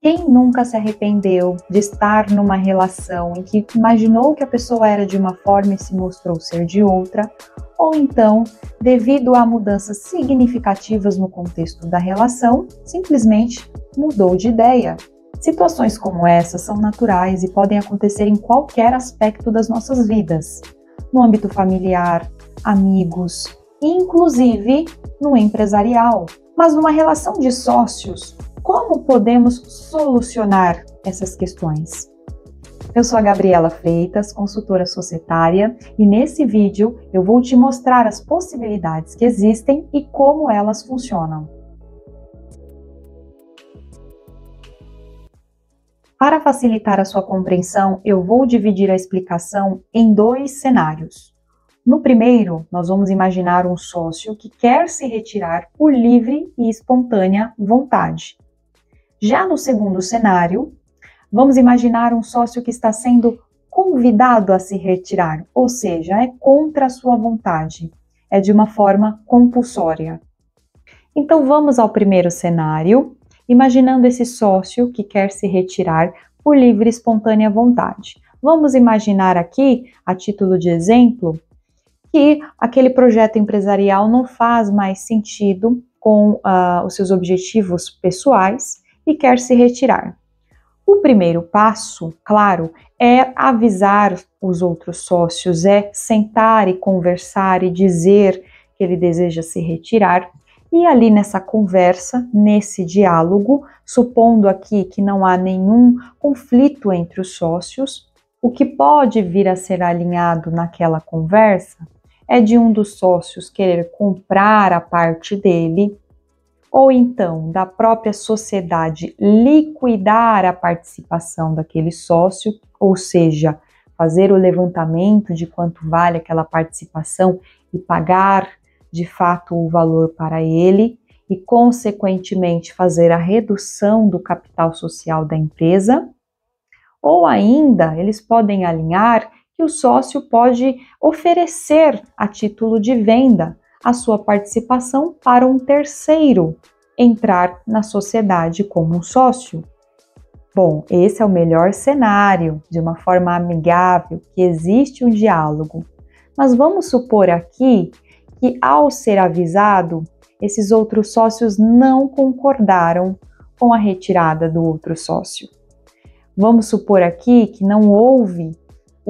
Quem nunca se arrependeu de estar numa relação em que imaginou que a pessoa era de uma forma e se mostrou ser de outra, ou então, devido a mudanças significativas no contexto da relação, simplesmente mudou de ideia? Situações como essas são naturais e podem acontecer em qualquer aspecto das nossas vidas, no âmbito familiar, amigos, inclusive no empresarial. Mas numa relação de sócios, como podemos solucionar essas questões? Eu sou a Gabriela Freitas, consultora societária, e nesse vídeo eu vou te mostrar as possibilidades que existem e como elas funcionam. Para facilitar a sua compreensão, eu vou dividir a explicação em dois cenários. No primeiro, nós vamos imaginar um sócio que quer se retirar por livre e espontânea vontade. Já no segundo cenário, vamos imaginar um sócio que está sendo convidado a se retirar, ou seja, é contra a sua vontade, é de uma forma compulsória. Então vamos ao primeiro cenário, imaginando esse sócio que quer se retirar por livre e espontânea vontade. Vamos imaginar aqui, a título de exemplo, que aquele projeto empresarial não faz mais sentido com os seus objetivos pessoais e quer se retirar. O primeiro passo, claro, é avisar os outros sócios, é sentar e conversar e dizer que ele deseja se retirar. E ali nessa conversa, nesse diálogo, supondo aqui que não há nenhum conflito entre os sócios, o que pode vir a ser alinhado naquela conversa é de um dos sócios querer comprar a parte dele, ou então da própria sociedade liquidar a participação daquele sócio, ou seja, fazer o levantamento de quanto vale aquela participação e pagar de fato o valor para ele e, consequentemente, fazer a redução do capital social da empresa. Ou ainda, eles podem alinhar que o sócio pode oferecer a título de venda a sua participação para um terceiro entrar na sociedade como um sócio. Bom, esse é o melhor cenário, de uma forma amigável, que existe um diálogo. Mas vamos supor aqui que, ao ser avisado, esses outros sócios não concordaram com a retirada do outro sócio. Vamos supor aqui que não houve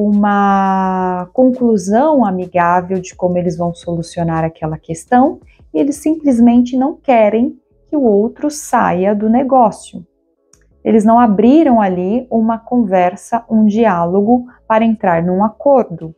uma conclusão amigável de como eles vão solucionar aquela questão e eles simplesmente não querem que o outro saia do negócio. Eles não abriram ali uma conversa, um diálogo para entrar num acordo.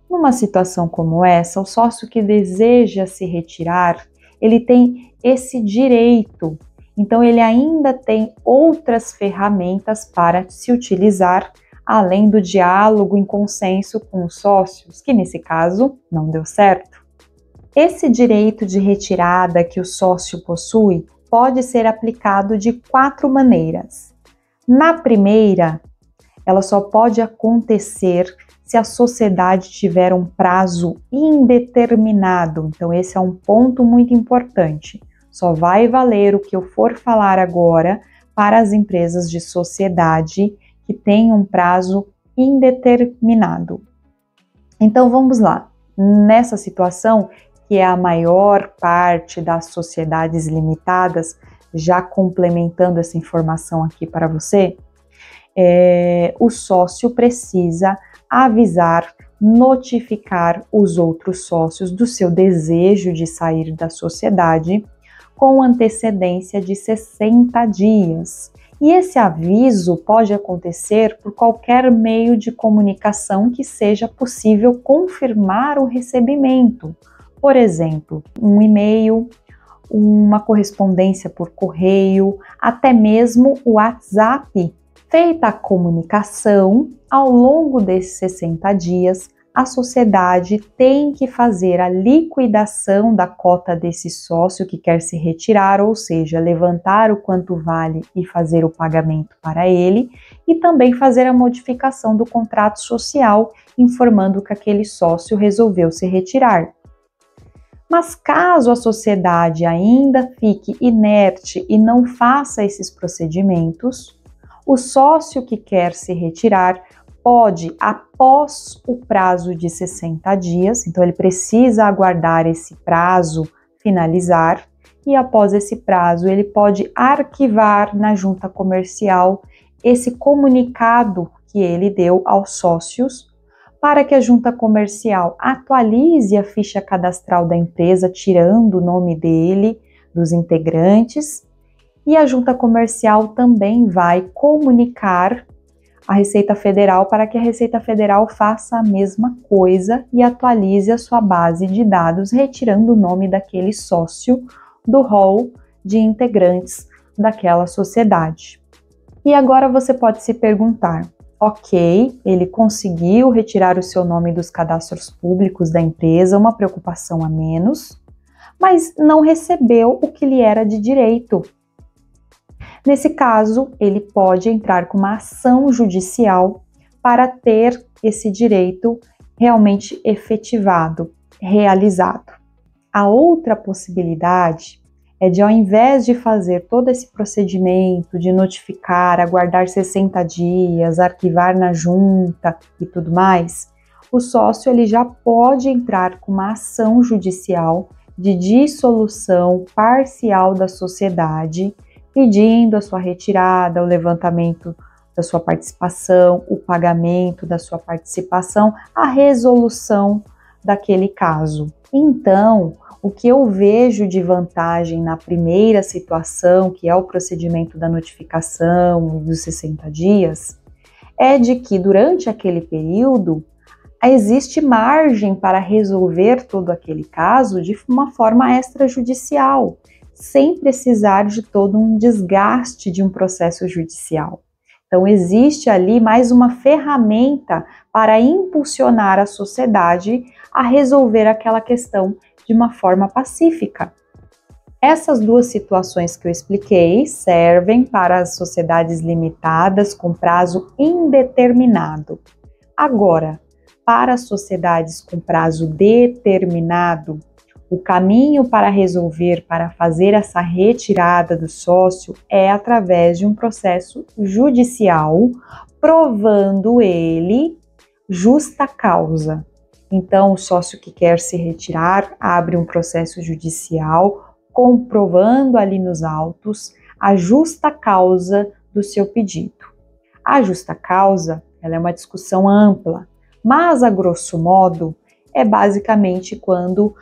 Numa situação como essa, o sócio que deseja se retirar, ele tem esse direito. Então, ele ainda tem outras ferramentas para se utilizar, além do diálogo em consenso com os sócios, que nesse caso não deu certo. Esse direito de retirada que o sócio possui pode ser aplicado de 4 maneiras. Na primeira, ela só pode acontecer se a sociedade tiver um prazo indeterminado. Então, esse é um ponto muito importante. Só vai valer o que eu for falar agora para as empresas de sociedade que têm um prazo indeterminado. Então, vamos lá. Nessa situação, que é a maior parte das sociedades limitadas, já complementando essa informação aqui para você, o sócio precisa avisar, notificar os outros sócios do seu desejo de sair da sociedade com antecedência de 60 dias. E esse aviso pode acontecer por qualquer meio de comunicação que seja possível confirmar o recebimento. Por exemplo, um e-mail, uma correspondência por correio, até mesmo o WhatsApp. Feita a comunicação, ao longo desses 60 dias, a sociedade tem que fazer a liquidação da cota desse sócio que quer se retirar, ou seja, levantar o quanto vale e fazer o pagamento para ele, e também fazer a modificação do contrato social, informando que aquele sócio resolveu se retirar. Mas caso a sociedade ainda fique inerte e não faça esses procedimentos, o sócio que quer se retirar pode, após o prazo de 60 dias, então ele precisa aguardar esse prazo finalizar, e após esse prazo ele pode arquivar na junta comercial esse comunicado que ele deu aos sócios, para que a junta comercial atualize a ficha cadastral da empresa, tirando o nome dele, dos integrantes, e a junta comercial também vai comunicar a Receita Federal para que a Receita Federal faça a mesma coisa e atualize a sua base de dados, retirando o nome daquele sócio do rol de integrantes daquela sociedade. E agora você pode se perguntar: ok, ele conseguiu retirar o seu nome dos cadastros públicos da empresa, uma preocupação a menos, mas não recebeu o que lhe era de direito. Nesse caso, ele pode entrar com uma ação judicial para ter esse direito realmente efetivado, realizado. A outra possibilidade é de, ao invés de fazer todo esse procedimento de notificar, aguardar 60 dias, arquivar na junta e tudo mais, o sócio ele já pode entrar com uma ação judicial de dissolução parcial da sociedade, pedindo a sua retirada, o levantamento da sua participação, o pagamento da sua participação, a resolução daquele caso. Então, o que eu vejo de vantagem na primeira situação, que é o procedimento da notificação dos 60 dias, é de que durante aquele período existe margem para resolver todo aquele caso de uma forma extrajudicial, sem precisar de todo um desgaste de um processo judicial. Então, existe ali mais uma ferramenta para impulsionar a sociedade a resolver aquela questão de uma forma pacífica. Essas duas situações que eu expliquei servem para as sociedades limitadas com prazo indeterminado. Agora, para as sociedades com prazo determinado, o caminho para resolver, para fazer essa retirada do sócio é através de um processo judicial, provando ele justa causa. Então, o sócio que quer se retirar abre um processo judicial, comprovando ali nos autos a justa causa do seu pedido. A justa causa, ela é uma discussão ampla, mas a grosso modo, é basicamente quando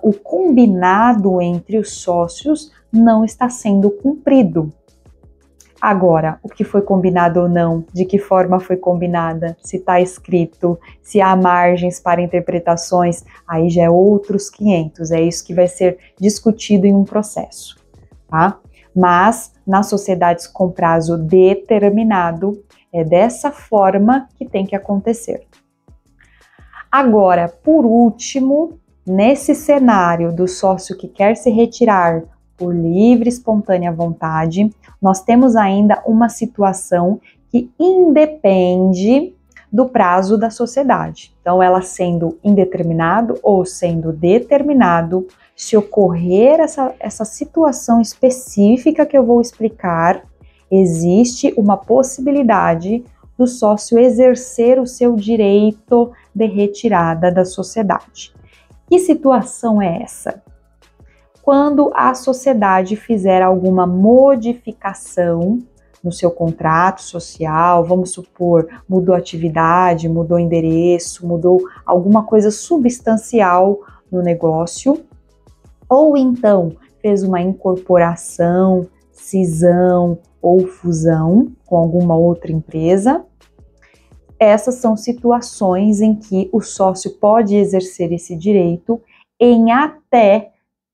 o combinado entre os sócios não está sendo cumprido. Agora, o que foi combinado ou não, de que forma foi combinada, se está escrito, se há margens para interpretações, aí já é outros 500, é isso que vai ser discutido em um processo, tá? Mas, nas sociedades com prazo determinado, é dessa forma que tem que acontecer. Agora, por último, nesse cenário do sócio que quer se retirar por livre e espontânea vontade, nós temos ainda uma situação que independe do prazo da sociedade. Então, ela sendo indeterminado ou sendo determinado, se ocorrer essa situação específica que eu vou explicar, existe uma possibilidade do sócio exercer o seu direito de retirada da sociedade. Que situação é essa? Quando a sociedade fizer alguma modificação no seu contrato social, vamos supor, mudou atividade, mudou endereço, mudou alguma coisa substancial no negócio, ou então fez uma incorporação, cisão ou fusão com alguma outra empresa. Essas são situações em que o sócio pode exercer esse direito em até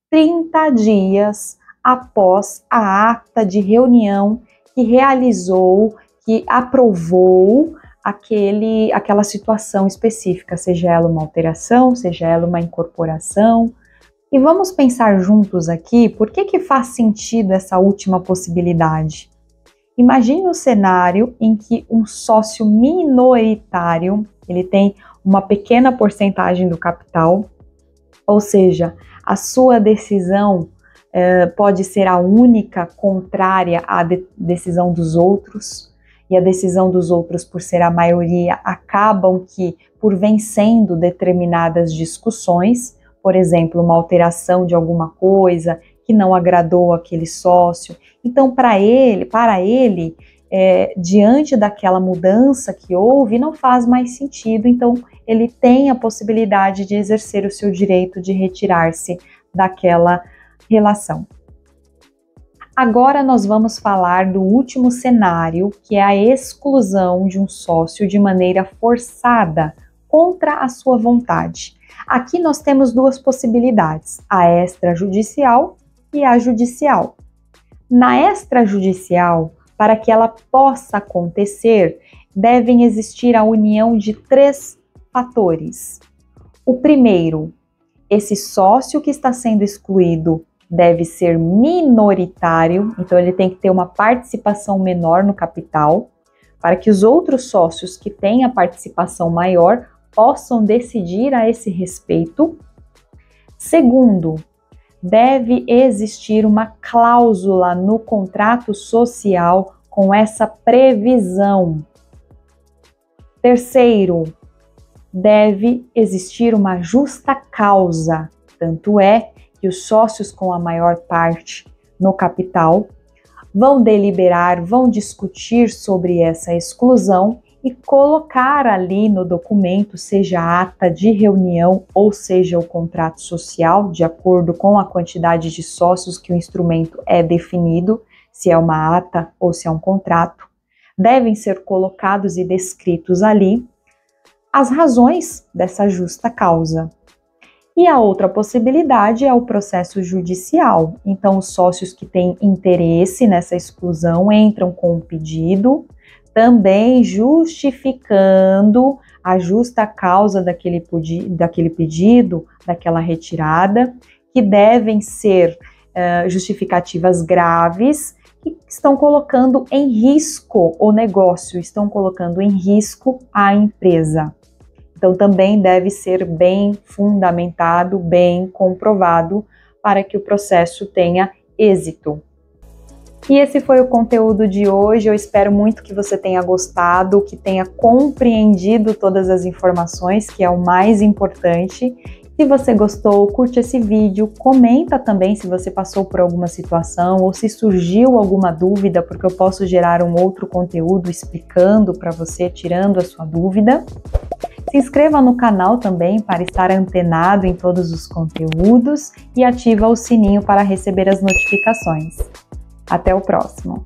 30 dias após a ata de reunião que realizou, que aprovou aquela situação específica, seja ela uma alteração, seja ela uma incorporação. E vamos pensar juntos aqui, por que faz sentido essa última possibilidade? Imagine um cenário em que um sócio minoritário, ele tem uma pequena porcentagem do capital, ou seja, A sua decisão pode ser a única contrária à decisão dos outros, e a decisão dos outros, por ser a maioria, acabam que por vencendo determinadas discussões, por exemplo, uma alteração de alguma coisa que não agradou aquele sócio. Então, para ele, diante daquela mudança que houve, não faz mais sentido, então ele tem a possibilidade de exercer o seu direito de retirar-se daquela relação. Agora nós vamos falar do último cenário, que é a exclusão de um sócio de maneira forçada, contra a sua vontade. Aqui nós temos duas possibilidades, a extrajudicial e a judicial. Na extrajudicial, para que ela possa acontecer, devem existir a união de 3 fatores. O primeiro, esse sócio que está sendo excluído deve ser minoritário, então ele tem que ter uma participação menor no capital, para que os outros sócios que têm a participação maior possam decidir a esse respeito. Segundo, deve existir uma cláusula no contrato social com essa previsão. Terceiro, deve existir uma justa causa, tanto é que os sócios com a maior parte no capital vão deliberar, vão discutir sobre essa exclusão e colocar ali no documento, seja a ata de reunião ou seja o contrato social, de acordo com a quantidade de sócios que o instrumento é definido, se é uma ata ou se é um contrato, devem ser colocados e descritos ali as razões dessa justa causa. E a outra possibilidade é o processo judicial. Então, os sócios que têm interesse nessa exclusão entram com um pedido, também justificando a justa causa daquele pedido, daquela retirada, que devem ser justificativas graves, que estão colocando em risco o negócio, estão colocando em risco a empresa. Então, também deve ser bem fundamentado, bem comprovado, para que o processo tenha êxito. E esse foi o conteúdo de hoje. Eu espero muito que você tenha gostado, que tenha compreendido todas as informações, que é o mais importante. Se você gostou, curte esse vídeo, comenta também se você passou por alguma situação ou se surgiu alguma dúvida, porque eu posso gerar um outro conteúdo explicando para você, tirando a sua dúvida. Se inscreva no canal também para estar antenado em todos os conteúdos e ativa o sininho para receber as notificações. Até o próximo!